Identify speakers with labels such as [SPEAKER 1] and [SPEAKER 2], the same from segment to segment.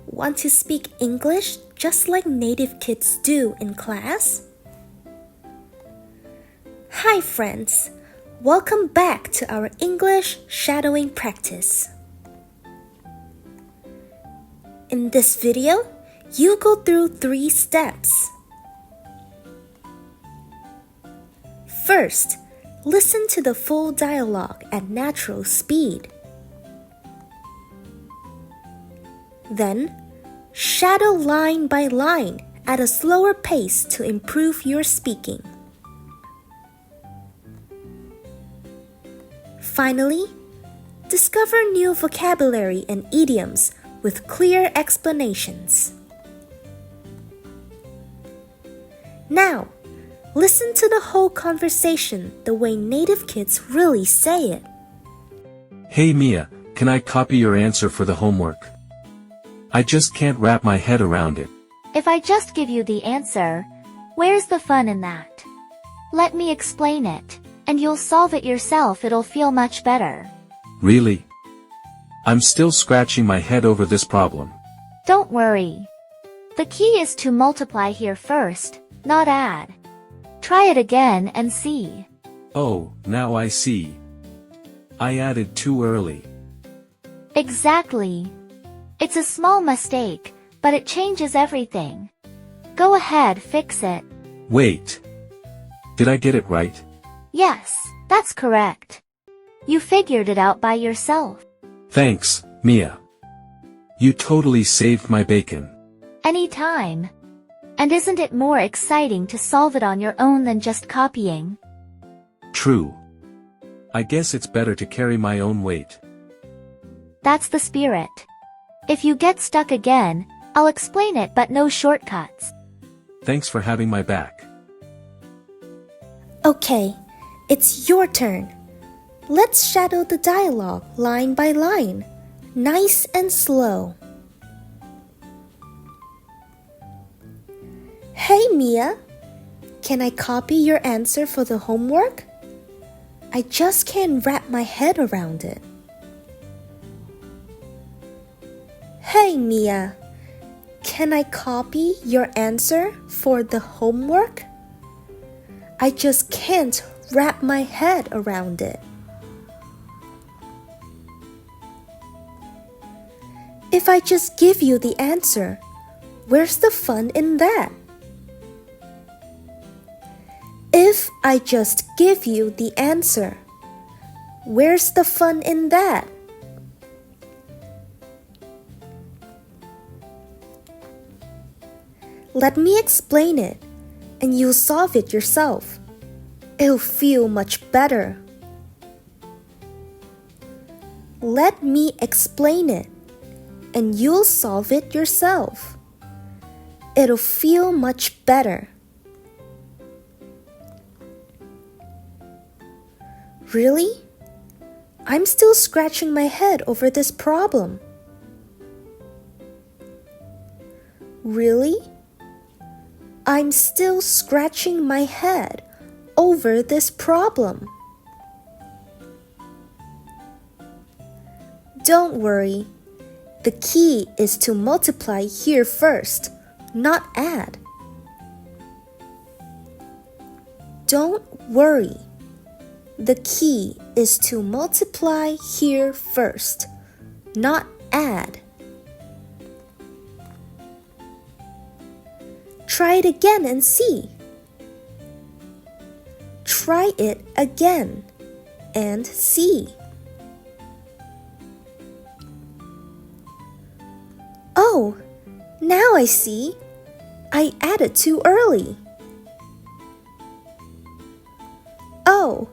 [SPEAKER 1] Want to speak English just like native kids do in class? Hi friends, welcome back to our English shadowing practice. In this video, you go through 3 steps. First, listen to the full dialogue at natural speed. Then, shadow line by line at a slower pace to improve your speaking. Finally, discover new vocabulary and idioms with clear explanations. Now, listen to the whole conversation the way native kids really say it.
[SPEAKER 2] Hey Mia, can I copy your answer for the homework? I just can't wrap my head around it.
[SPEAKER 3] If I just give you the answer, where's the fun in that? Let me explain it, and you'll solve it yourself. It'll feel much better.
[SPEAKER 2] Really? I'm still scratching my head over this problem.
[SPEAKER 3] Don't worry. The key is to multiply here first, not add. Try it again and see.
[SPEAKER 2] Oh, now I see. I added too early.
[SPEAKER 3] Exactly. It's a small mistake, but it changes everything. Go ahead, fix it.
[SPEAKER 2] Wait. Did I get it right?
[SPEAKER 3] Yes, that's correct. You figured it out by yourself.
[SPEAKER 2] Thanks, Mia. You totally saved my bacon.
[SPEAKER 3] Anytime. And isn't it more exciting to solve it on your own than just copying?
[SPEAKER 2] True. I guess it's better to carry my own weight.
[SPEAKER 3] That's the spirit. If you get stuck again, I'll explain it, but no shortcuts.
[SPEAKER 2] Thanks for having my back.
[SPEAKER 1] Okay, it's your turn. Let's shadow the dialogue line by line, nice and slow. Hey Mia, can I copy your answer for the homework? I just can't wrap my head around it. Hey Mia, can I copy your answer for the homework? I just can't wrap my head around it. If I just give you the answer, where's the fun in that? If I just give you the answer, where's the fun in that? Let me explain it, and you'll solve it yourself. It'll feel much better. Let me explain it, and you'll solve it yourself. It'll feel much better. Really? I'm still scratching my head over this problem. Really? I'm still scratching my head over this problem. Don't worry. The key is to multiply here first, not add. Don't worry. The key is to multiply here first, not add. Try it again and see. Try it again and see. Oh, now I see. I added too early. Oh,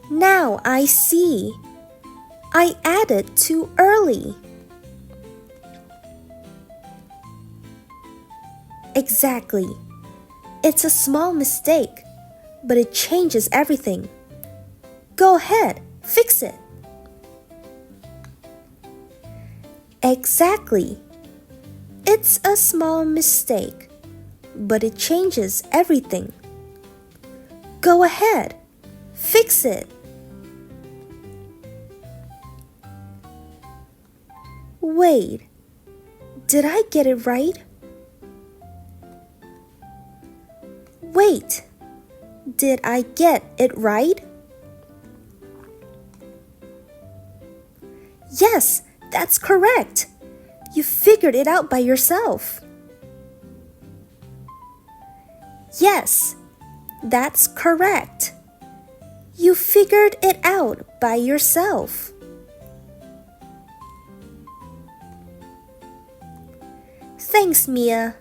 [SPEAKER 1] now I see. I added too early. Exactly. It's a small mistake, but it changes everything. Go ahead, fix it. Exactly. It's a small mistake, but it changes everything. Go ahead, fix it. Wait, Did I get it right? Wait, did I get it right? Yes, that's correct. You figured it out by yourself. Yes, that's correct. You figured it out by yourself. Thanks, Mia.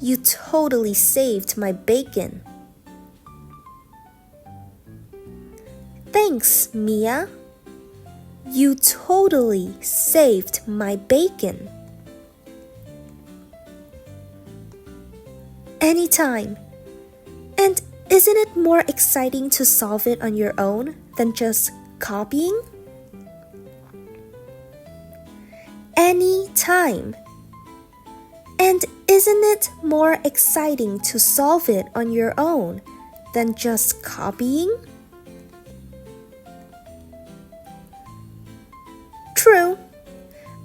[SPEAKER 1] You totally saved my bacon. Thanks, Mia. You totally saved my bacon. Anytime. And isn't it more exciting to solve it on your own than just copying? Anytime. And isn't it more exciting to solve it on your own than just copying? True.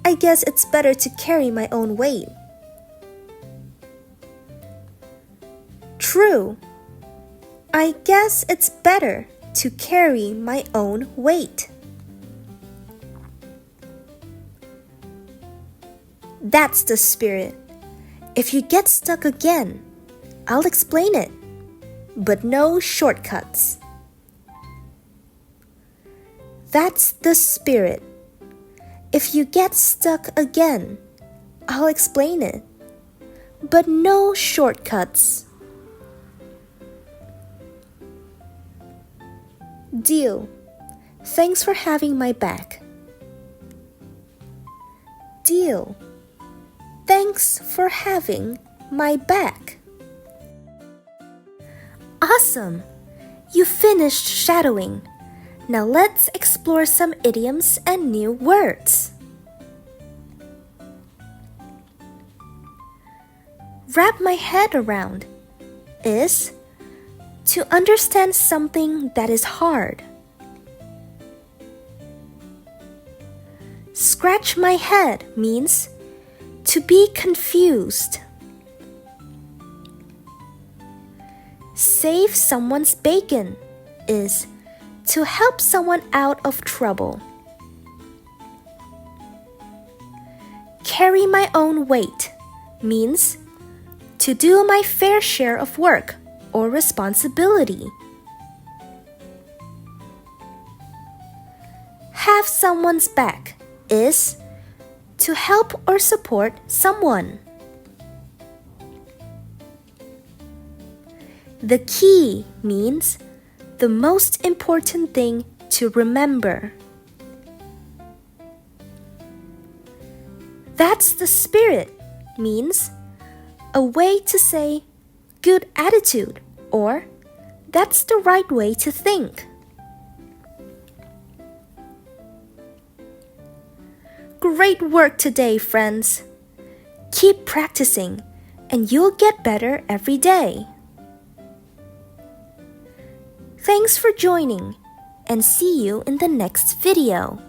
[SPEAKER 1] I guess it's better to carry my own weight. True. I guess it's better to carry my own weight. That's the spirit. If you get stuck again, I'll explain it, but no shortcuts. That's the spirit. If you get stuck again, I'll explain it, but no shortcuts. Deal. Thanks for having my back. Deal. Thanks for having my back. Awesome! You finished shadowing. Now let's explore some idioms and new words. Wrap my head around is to understand something that is hard. Scratch my head means to be confused. Save someone's bacon is to help someone out of trouble. Carry my own weight means to do my fair share of work or responsibility. Have someone's back is to help or support someone. The key means the most important thing to remember. That's the spirit means a way to say good attitude or that's the right way to think. Great work today, friends. Keep practicing and you'll get better every day. Thanks for joining and see you in the next video.